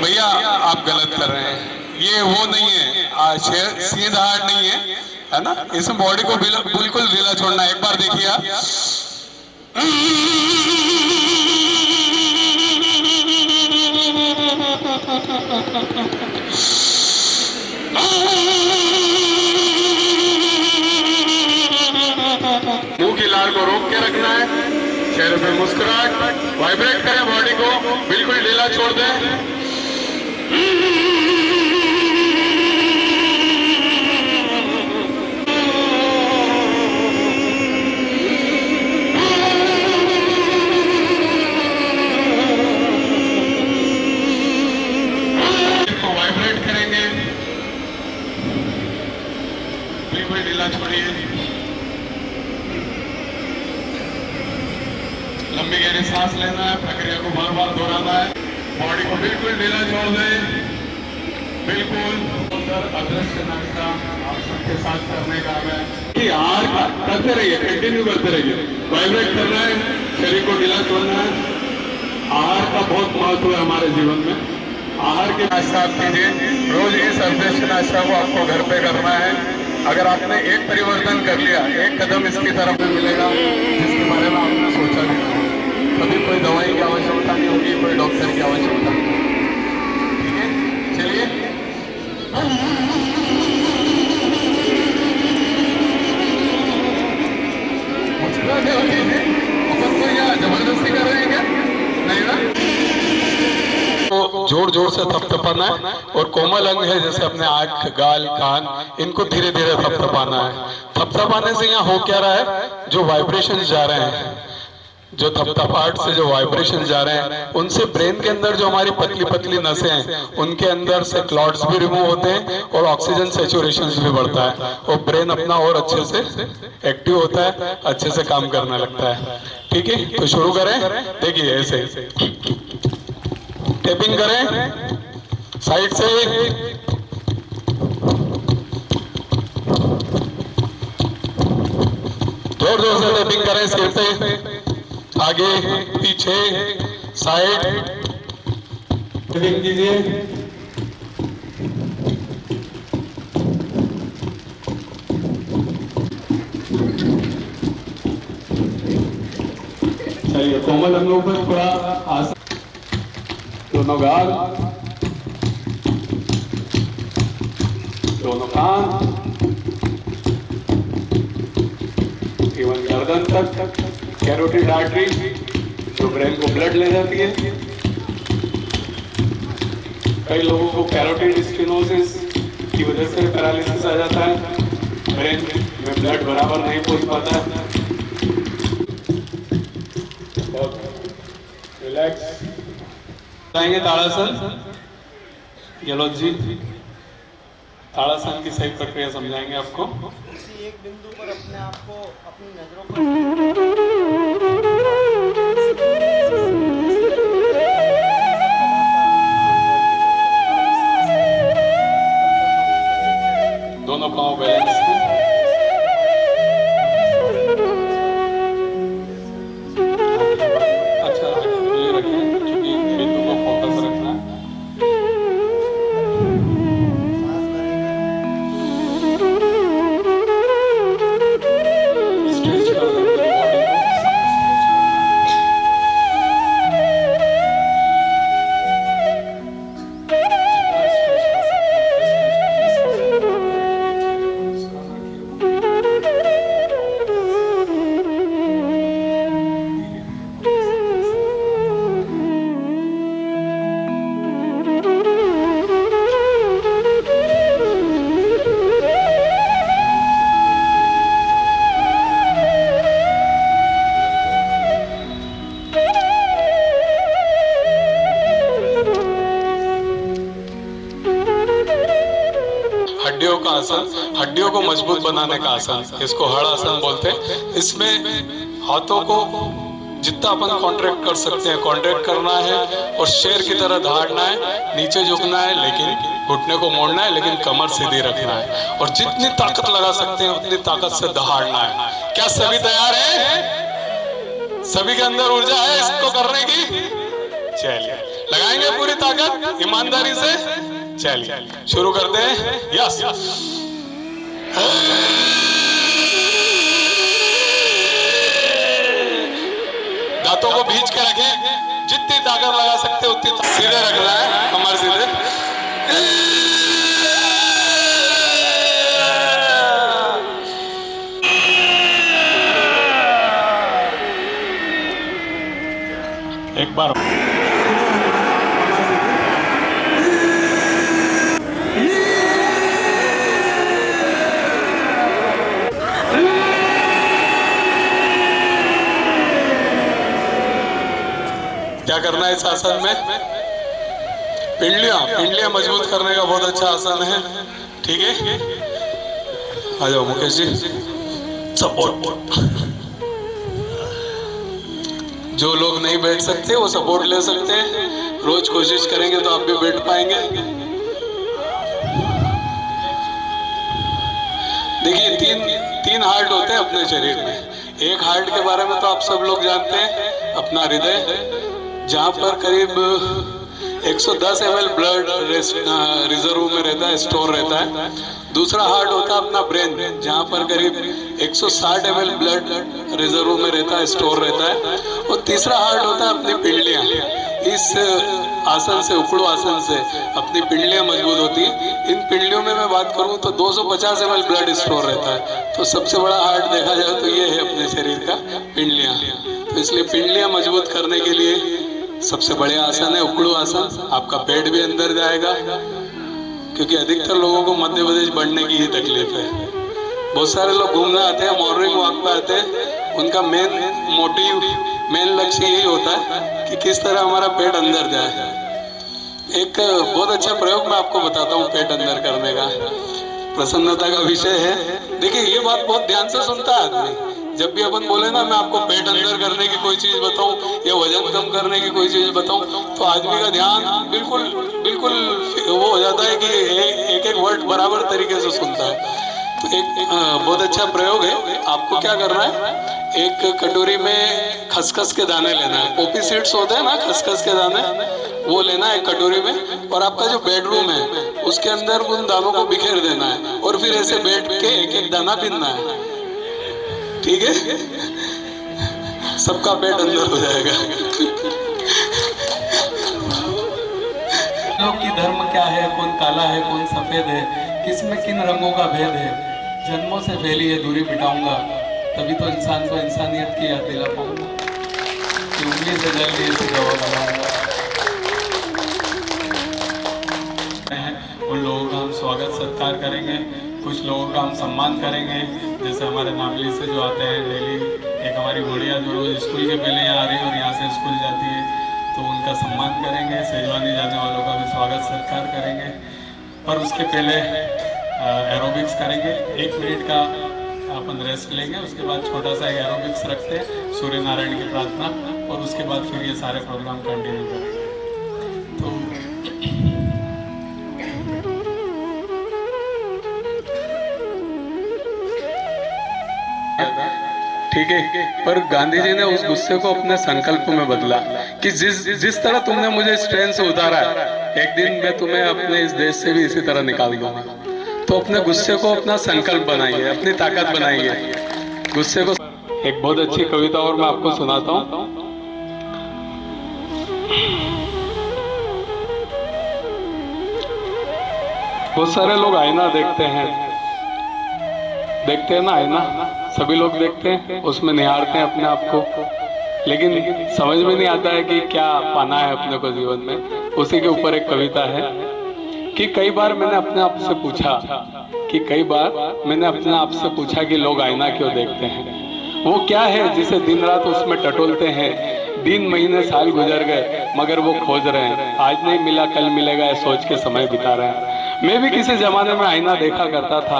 भैया, आप गलत कर रहे हैं, ये वो नहीं है, सीधा हार्ड नहीं है ना। इसमें बॉडी को बिल्कुल ढीला छोड़ना है। एक बार देखिए आप। मुंह की लार को रोक के रखना है, चेहरे पे मुस्कुराहट, वाइब्रेट करें बॉडी को, बिल्कुल ढीला छोड़ दें। लंबी गहरी सांस लेना है, प्रक्रिया को बार बार दोहराना है, बॉडी को बिल्कुल ढीला छोड़ दें। बिल्कुल सुंदर अदृश्य नक्शा आप सबके साथ करने का है कि आहार का करते रहिए, कंटिन्यू करते रहिए, वाइब्रेट करना है, शरीर को ढीला छोड़ना है। आहार का बहुत महत्व है हमारे जीवन में। आहार के नाश्ता आप कीजिए, रोज इस अदृश्य नाश्ता को आपको घर पे करना है। अगर आपने एक परिवर्तन कर लिया, एक कदम इसकी तरफ में मिलेगा जिसके बारे में आपने सोचा भी नहीं। कभी कोई दवाई की आवश्यकता नहीं होगी, कोई डॉक्टर की आवश्यकता नहीं। ठीक है, चलिए। मुस्कुराते हो लीजिए, कोई यहाँ जबरदस्ती कर रहे हैं क्या? नहीं ना। तो जोड़ जोड़ जोर से थपथपाना है, और कोमल अंग है जैसे अपने आँख, गाल, कान, इनको धीरे धीरे थपथपाना है। थपथपाने से यहाँ हो क्या रहा है, जो वाइब्रेशन जा रहे हैं, जो थपथपाहट से जो वाइब्रेशन जा रहे हैं, उनसे ब्रेन के अंदर जो हमारी पतली पतली नसें हैं, उनके अंदर से क्लॉट्स भी रिमूव होते हैं और ऑक्सीजन सैचुरेशन भी बढ़ता है, और ब्रेन अपना और अच्छे से एक्टिव होता है, अच्छे से काम करने लगता है। ठीक है, तो शुरू करें। देखिए ऐसे टैपिंग करें साइड से, जोर जोर से टैपिंग करें सिर पे, आगे पीछे साइड टैपिंग कीजिए। चलिए कोमल अंगों पर थोड़ा आसन, दोनों गाल, दोनों कान, इवन गर्दन तक, कैरोटिड आर्टरी जो ब्रेन को ब्लड ले जाती है। कई लोगों को कैरोटिड स्टेनोसिस की वजह से पैरालिसिस आ जाता है, ब्रेन में ब्लड बराबर नहीं पहुंच पाता है। रिलैक्स जाएंगे। ताड़ासन, गहलोत जी ताड़ासन की सही प्रक्रिया समझाएंगे आपको। किसी एक बिंदु पर अपने आप को, अपनी नजरों पर दोनों पांव बैलेंस में, अच्छा ये रखें क्योंकि बिंदु को फोकस रखना है। स्ट्रेच कर देंगे बॉडी को। हड्डियों का आसन, हड्डियों को मजबूत बनाने का आसन, इसको हड़ आसन बोलते हैं। इसमें हाथों को जितना अपन कॉन्ट्रैक्ट कर सकते हैं कॉन्ट्रैक्ट करना है, और शेर की तरह दहाड़ना है, नीचे झुकना है लेकिन घुटने को मोड़ना है, लेकिन कमर सीधी रखना है, और जितनी ताकत लगा सकते हैं उतनी ताकत से दहाड़ना है। क्या सभी तैयार हैं? सभी के अंदर ऊर्जा है इसको करने की? चलिए लगाएंगे पूरी ताकत ईमानदारी से। चलिए शुरू करते हैं। यस दांतों को भींच के रखें, जितनी ताकत लगा सकते हैं उतनी सीधे रखना है, कमर सीधे। एक बार क्या करना है इस आसन में? पिंडलियां मजबूत करने का बहुत अच्छा आसन है। ठीक है, आ जाओ मुकेश जी। सपोर्ट, जो लोग नहीं बैठ सकते वो सपोर्ट ले सकते हैं। रोज कोशिश करेंगे तो आप भी बैठ पाएंगे। देखिए तीन हार्ट होते हैं अपने शरीर में। एक हार्ट के बारे में तो आप सब लोग जानते हैं, अपना हृदय, जहाँ पर करीब 110 ml ब्लड रिजर्व में रहता है, स्टोर रहता है। दूसरा हार्ट होता है अपना ब्रेन, जहाँ पर करीब 160 ml ब्लड रिजर्व में रहता है, स्टोर रहता है। और तीसरा हार्ट होता है अपनी पिंडलियाँ। इस आसन से, उखड़ू आसन से अपनी पिंडलियाँ मजबूत होती हैं। इन पिंडलियों में मैं बात करूँ तो 250 ml ब्लड स्टोर रहता है। तो सबसे बड़ा हार्ट देखा जाए तो ये है अपने शरीर का, पिंडलियाँ। तो इसलिए पिंडलियाँ मजबूत करने के लिए सबसे बढ़िया आसन है उकड़ू आसन। आपका पेट भी अंदर जाएगा, क्योंकि अधिकतर लोगों को मध्य प्रदेश बढ़ने की ही तकलीफ है। बहुत सारे लोग घूमने आते हैं, मॉर्निंग वॉक पे आते हैं, उनका मेन लक्ष्य यही होता है कि किस तरह हमारा पेट अंदर जाए। एक बहुत अच्छा प्रयोग मैं आपको बताता हूँ पेट अंदर करने का, प्रसन्नता का विषय है। देखिए ये बात बहुत ध्यान से सुनता है आदमी। जब भी अपन बोले ना मैं आपको पेट अंदर करने की कोई चीज बताऊं या वजन कम करने की कोई चीज बताऊं, तो आदमी का ध्यान बिल्कुल वो हो जाता है कि एक एक वर्ड बराबर तरीके से सुनता है। तो एक बहुत अच्छा प्रयोग है। आपको क्या करना है, एक कटोरी में खसखस के दाने लेना है। पोपी सीड्स होते हैं ना, खसखस के दाने, वो लेना है एक कटोरी में, और आपका जो बेडरूम है उसके अंदर उन दानों को बिखेर देना है, और फिर ऐसे बैठ के एक एक दाना बीनना है। ठीक है, सबका पेट अंदर हो जाएगा। लोग की धर्म क्या है, कौन काला है कौन सफेद है, किसमें किन रंगों का भेद है, जन्मों से फैली है दूरी मिटाऊंगा, तभी तो इंसान को इंसानियत की याद दिला पाऊंगा, कि उंगली से जल्दी इसे जवाब बनाऊंगा। उन लोगों का हम स्वागत सत्कार करेंगे, कुछ लोगों का हम सम्मान करेंगे, जैसे हमारे नामली से जो आते हैं डेली, एक हमारी गुड़िया जो रोज स्कूल के पहले यहाँ आ रही है और यहाँ से स्कूल जाती है, तो उनका सम्मान करेंगे। सेजवानी जाने वालों का भी स्वागत सत्कार करेंगे। पर उसके पहले एरोबिक्स करेंगे, 1 मिनट का अपन रेस्ट लेंगे, उसके बाद छोटा सा एक एरोबिक्स रखते हैं, सूर्य नारायण की प्रार्थना, और उसके बाद फिर ये सारे प्रोग्राम कंटिन्यू करेंगे। तो ठीक है, पर गांधी जी ने उस गुस्से को अपने संकल्प में बदला कि जिस तरह तुमने मुझे इस ट्रेन से उतारा है, एक दिन मैं तुम्हें अपने इस देश से भी iसी तरह निकाल दूंगा। तो अपने गुस्से को अपना संकल्प बनाइए, अपनी ताकत बनाइए गुस्से को। एक बहुत अच्छी कविता और मैं आपको सुनाता हूँ। बहुत सारे लोग आईना देखते हैं ना, आईना सभी लोग देखते हैं, उसमें निहारते हैं अपने आप को, लेकिन समझ में नहीं आता है कि क्या पाना है अपने को जीवन में। उसी के ऊपर एक कविता है कि कई बार मैंने अपने आप से पूछा कि लोग आईना क्यों देखते हैं, वो क्या है जिसे दिन रात उसमें टटोलते हैं, दिन महीने साल गुजर गए मगर वो खोज रहे हैं, आज नहीं मिला कल मिलेगा सोच के समय बिता रहे हैं। मैं भी किसी जमाने में आईना देखा करता था,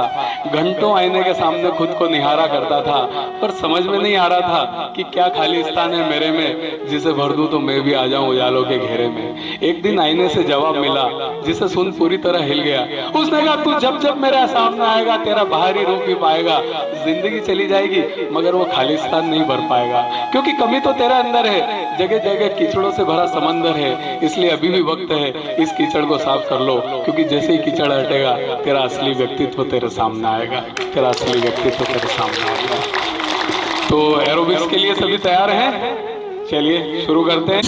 घंटों आईने के सामने खुद को निहारा करता था, पर समझ में नहीं आ रहा था कि क्या खाली स्थान है मेरे में जिसे भर दूं तो मैं भी आ जाऊं उजालों के घेरे में। एक दिन आईने से जवाब मिला जिसे सुन पूरी तरह हिल गया। उसने कहा तू जब जब मेरे सामने आएगा तेरा बाहरी रूप भी पाएगा, जिंदगी चली जाएगी मगर वो खालिस्तान नहीं भर पाएगा, क्योंकि कमी तो तेरे अंदर है, जगह जगह कीचड़ों से भरा समंदर है, इसलिए अभी भी वक्त है इस कीचड़ को साफ कर लो, क्योंकि जैसे ही कीचड़ हटेगा तेरा असली व्यक्तित्व तेरे सामने आएगा, तेरा असली व्यक्तित्व तेरे सामने आएगा। तो एरोबिक्स के लिए सभी तैयार हैं? चलिए शुरू करते हैं।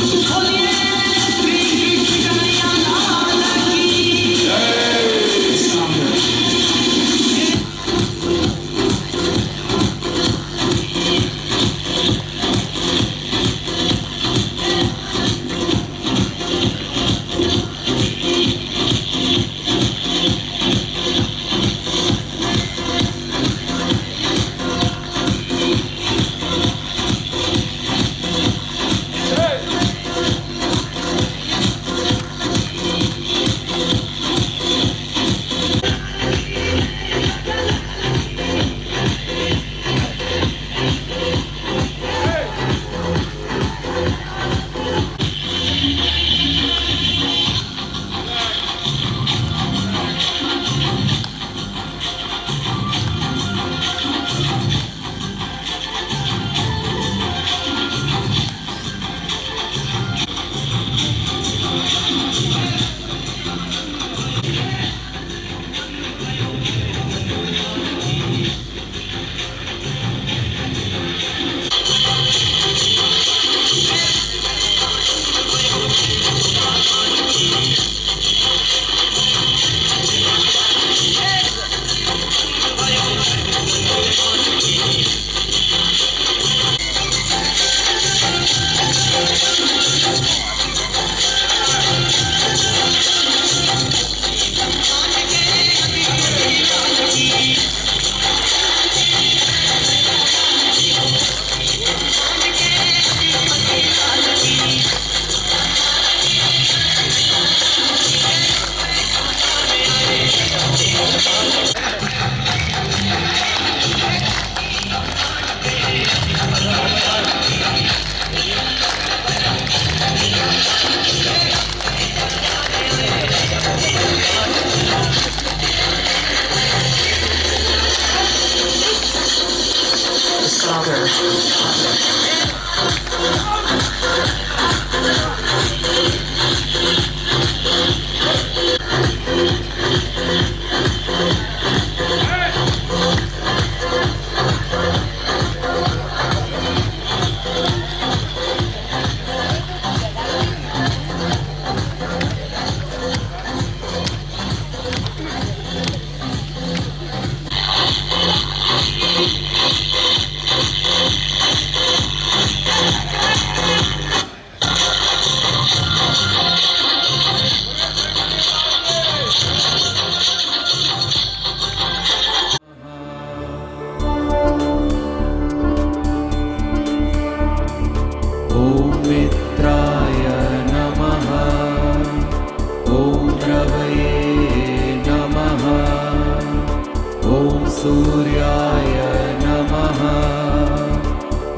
सूर्याय नमः।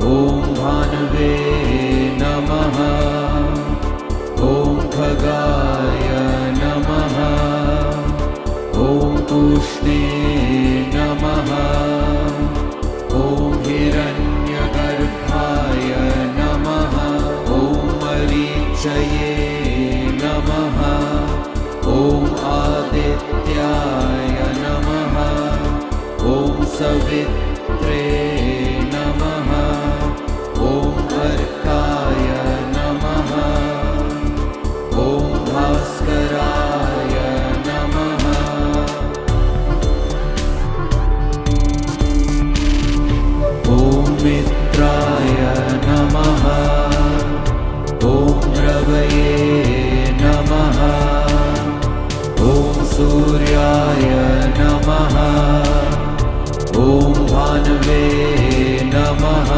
ॐ भानवे नमः। ॐ खगाय नमः। ॐ तूष्णे नमः। ॐ हिरण्यगर्भाय नमः। ॐ मरीचये नमः। ॐ आदित्याय नमः। ॐ सवित्रे नमः। ॐ अर्काय नमः। ॐ भास्कराय नमः। ॐ मित्राय नमः। ॐ रवये नमः। ॐ सूर्याय नमः। ॐ भानवे नमः।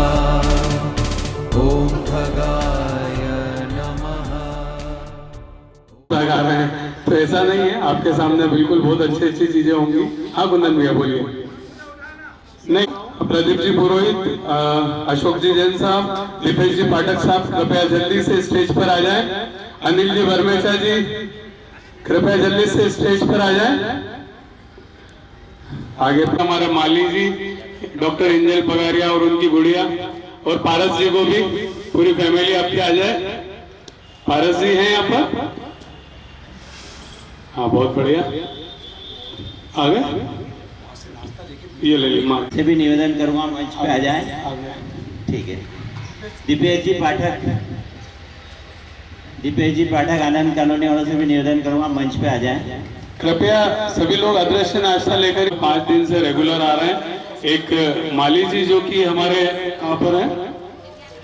ॐ खगाय नमः। लगा रहे हैं तो ऐसा नहीं है, आपके सामने बिल्कुल बहुत अच्छी अच्छी चीजें होंगी। हाँ कुंदन भैया बोलिए। नहीं, प्रदीप जी पुरोहित, अशोक जी जैन साहब, दीपेश जी पाठक साहब कृपया जल्दी से स्टेज पर आ जाएं। अनिल जी वर्मेचा जी कृपया जल्दी से स्टेज पर आ जाएं। आगे पर हमारे माली जी, डॉक्टर इंजल पगारिया और उनकी गुड़िया, और पारस जी को भी पूरी फैमिली आपकी आ जाए। पारस जी हैं यहाँ पर? हाँ बहुत बढ़िया। आगे ये ले ली माँ से भी निवेदन करूंगा मंच पे आ जाए। ठीक है। दीपेश जी पाठक आनंद कॉलोनी वालों से भी निवेदन करूंगा मंच पे आ जाए। कृपया सभी लोग अदृश्य नाश्ता लेकर 5 दिन से रेगुलर आ रहे हैं। एक माली जी जो कि हमारे कहाँ पर है,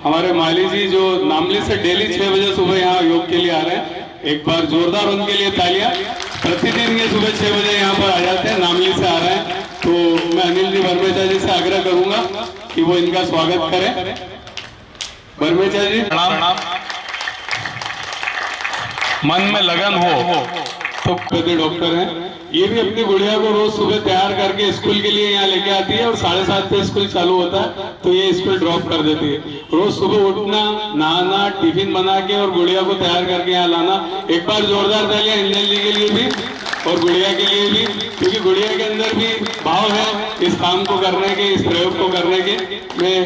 हमारे माली जी जो नामली से डेली 6 बजे सुबह यहाँ योग के लिए आ रहे हैं। एक बार जोरदार उनके लिए तालियां। प्रतिदिन ये सुबह 6 बजे यहाँ पर आ जाते हैं, नामली से आ रहे हैं। तो मैं अनिल जी वर्मेचा जी से आग्रह करूंगा कि वो इनका स्वागत करें। वर्मेचा जी प्रणाम। मन में लगन हो तो प्रति डॉक्टर हैं। ये भी अपनी गुड़िया को रोज सुबह तैयार करके स्कूल के लिए यहाँ लेके आती है और 7:30 पे स्कूल चालू होता है तो ये स्कूल ड्रॉप कर देती है। रोज सुबह उठना, नहाना, टिफिन बना के और गुड़िया को तैयार करके यहाँ लाना। एक बार जोरदार तालियां इंजल जी के लिए भी और गुड़िया के लिए भी, क्योंकि गुड़िया के अंदर भी भाव है इस काम को करने के, इस प्रयोग को करने के। मैं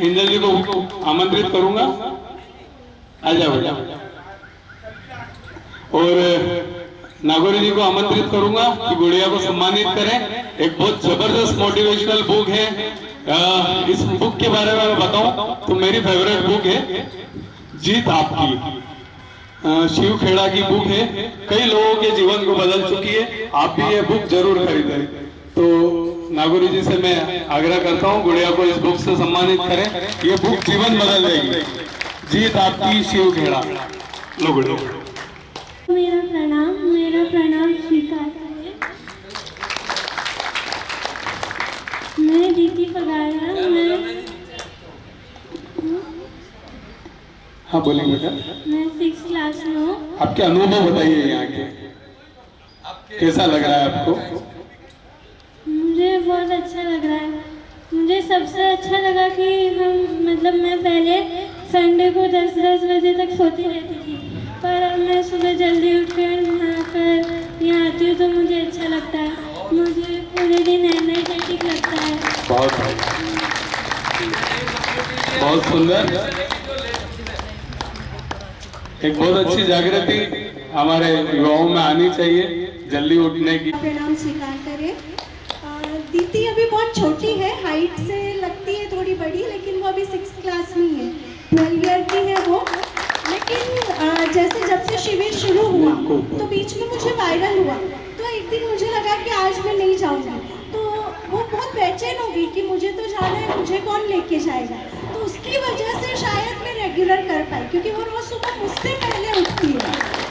इंजल जी को आमंत्रित करूंगा, आ जाओ बेटा। और नागौरी जी को आमंत्रित करूंगा कि गुड़िया को सम्मानित करें। एक बहुत जबरदस्त मोटिवेशनल बुक है। इस बुक के बारे में मैं बताऊं तो मेरी फेवरेट बुक है जीत आपकी। शिव खेड़ा की बुक है, कई लोगों के जीवन को बदल चुकी है। आप भी ये बुक जरूर खरीदें। तो नागौरी जी से मैं आग्रह करता हूँ गुड़िया को इस बुक से सम्मानित करें। ये बुक जीवन बदल देगी। जीत आपकी, शिव खेड़ा। लो गुड़िया। मेरा प्रणाम स्वीकार करें। मैं दीदी पगाया। हाँ बोलिए बेटा। मैं 6th क्लास में हूँ। आपके अनुभव बताइए यहाँ के, कैसा लग रहा है आपको? मुझे बहुत अच्छा लग रहा है। मुझे सबसे अच्छा लगा कि मैं पहले संडे को 10-10 बजे तक सोती रहती थी, पर अब मैं सुबह जल्दी उठकर नहाकर यहाँ आती हूँ तो मुझे अच्छा लगता है। मुझे पूरे दिन एनर्जेटिक लगता है। बहुत सुंदर। एक बहुत अच्छी जागृति हमारे युवाओं में आनी चाहिए जल्दी उठने की। प्रणाम स्वीकार करें। दीदी अभी बहुत छोटी है, हाइट से लगती है थोड़ी बड़ी, लेकिन वो अभी 6th क्लास में है, 12 ईयर की है वो। लेकिन जैसे जब से शिविर शुरू हुआ तो बीच में मुझे वायरल हुआ, तो एक दिन मुझे लगा कि आज मैं नहीं जाऊंगी। तो वो बहुत बेचैन हो गई कि मुझे तो जाना है, मुझे कौन लेके जाएगा। तो उसकी वजह से शायद मैं रेगुलर कर पाई, क्योंकि वो रोज सुबह मुझसे पहले उठती है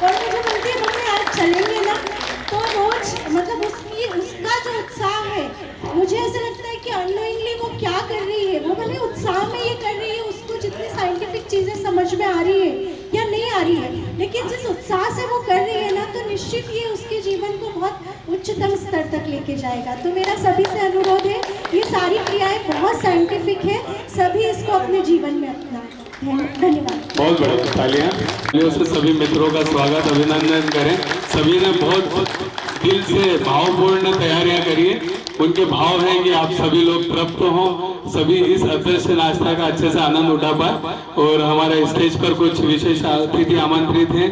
और मुझे बोलती है मम्मी आज चलेंगे ना। तो रोज उसका जो उत्साह है, मुझे ऐसा लगता है कि अननोइंगली वो क्या कर रही है, वो भले उत्साह में ये कर रही है, उसको जितनी साइंटिफिक चीज़ें समझ में आ रही है या नहीं आ रही है, लेकिन जिस उत्साह से वो कर रही है ना, तो निश्चित ये उसके जीवन को बहुत उच्चतम स्तर तक लेके जाएगा। तो मेरा सभी से अनुरोध है, ये सारी क्रियाएं बहुत साइंटिफिक है, सभी इसको अपने जीवन में अपनाएं। धन्यवाद। बहुत बढ़िया, तालियां से सभी मित्रों का स्वागत, अभिनंदन करें। सभी ने बहुत दिल से भावपूर्ण तैयारियां करी है। उनके भाव हैं कि आप सभी लोग तृप्त हों, सभी इस अदृश्य नाश्ता का अच्छे से आनंद उठा पाए। और हमारे स्टेज पर कुछ विशेष अतिथि आमंत्रित हैं,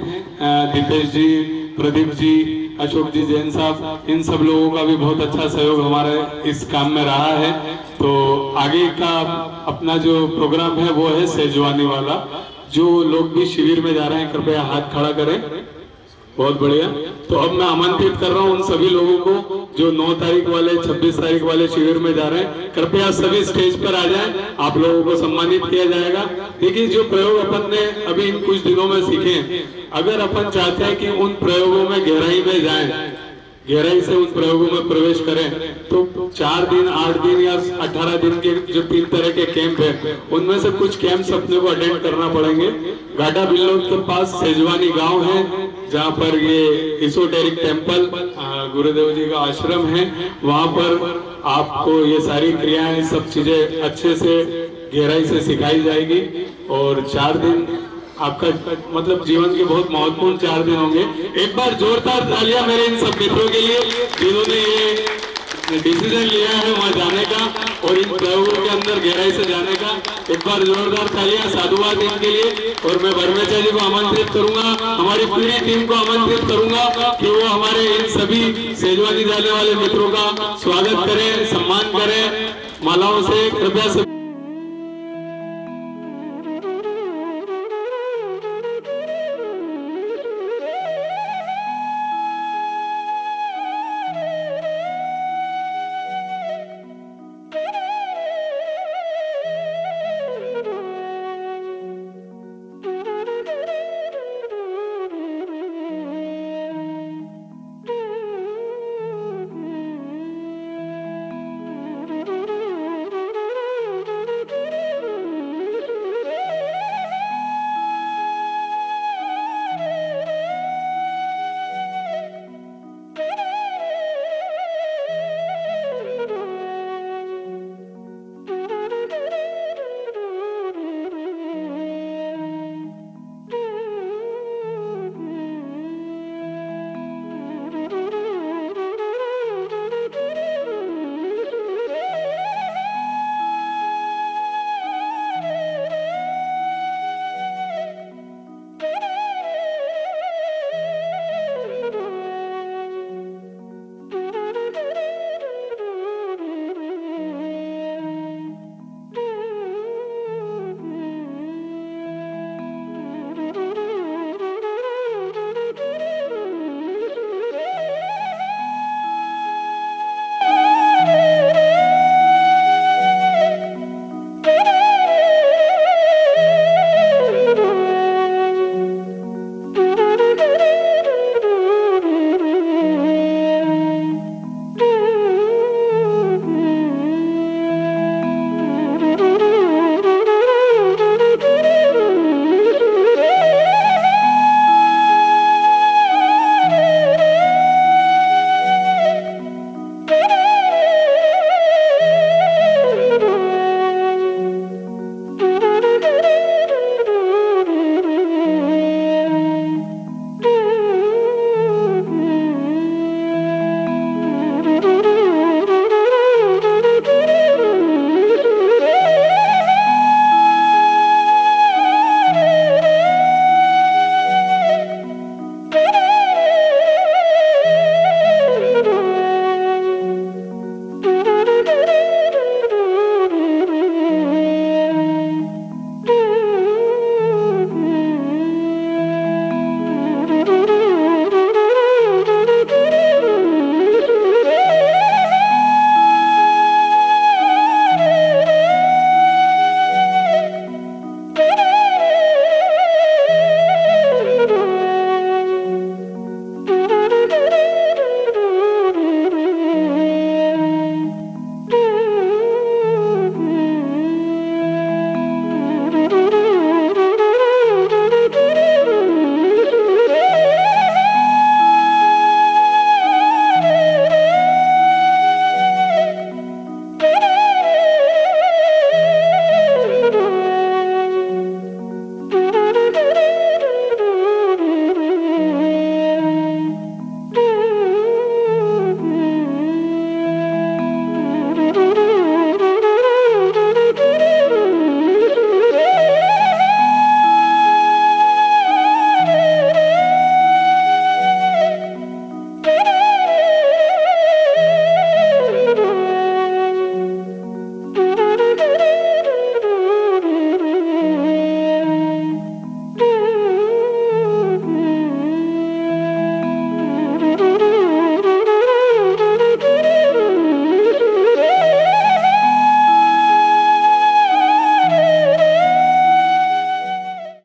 दीपेश जी, प्रदीप जी, अशोक जी, जैन साहब, इन सब लोगों का भी बहुत अच्छा सहयोग हमारे इस काम में रहा है। तो आगे का अपना जो प्रोग्राम है वो है सेजवानी वाला। जो लोग भी शिविर में जा रहे हैं कृपया हाथ खड़ा करें। बहुत बढ़िया। तो अब मैं आमंत्रित कर रहा हूं उन सभी लोगों को जो 9 तारीख वाले 26 तारीख वाले शिविर में जा रहे हैं, कृपया सभी स्टेज पर आ जाएं। आप लोगों को सम्मानित किया जाएगा। देखिए, जो प्रयोग अपन ने अभी इन कुछ दिनों में सीखे, अगर अपन चाहते हैं कि उन प्रयोगों में गहराई में जाएं, गहराई से उन प्रयोगों में प्रवेश करें, तो 4 दिन 8 दिन या 18 दिन के जो 3 तरह के कैंप है, उनमें से कुछ कैंप्स अपने को अटेंड करना पड़ेंगे। गाटा बिल्लो के पास सेजवानी गांव है, जहां पर ये इसोटेरिक टेम्पल गुरुदेव जी का आश्रम है। वहां पर आपको ये सारी क्रियाएं, सब चीजें अच्छे से गहराई से सिखाई जाएगी। और 4 दिन आपका मतलब जीवन के बहुत महत्वपूर्ण 4 दिन होंगे। एक बार जोरदार तालियां मेरे इन सब मित्रों के लिए जिन्होंने ये डिसीजन लिया है वहां जाने का और इन प्रयोगों के अंदर गहराई से जाने का। एक बार जोरदार तालियां साधुवाद इनके लिए। और मैं भरमेचा जी को आमंत्रित करूंगा, हमारी पूरी टीम को आमंत्रित करूंगा कि वो हमारे इन सभी सेजवानी जाने वाले मित्रों का स्वागत करें, सम्मान करें, मालाओं से कृपया से।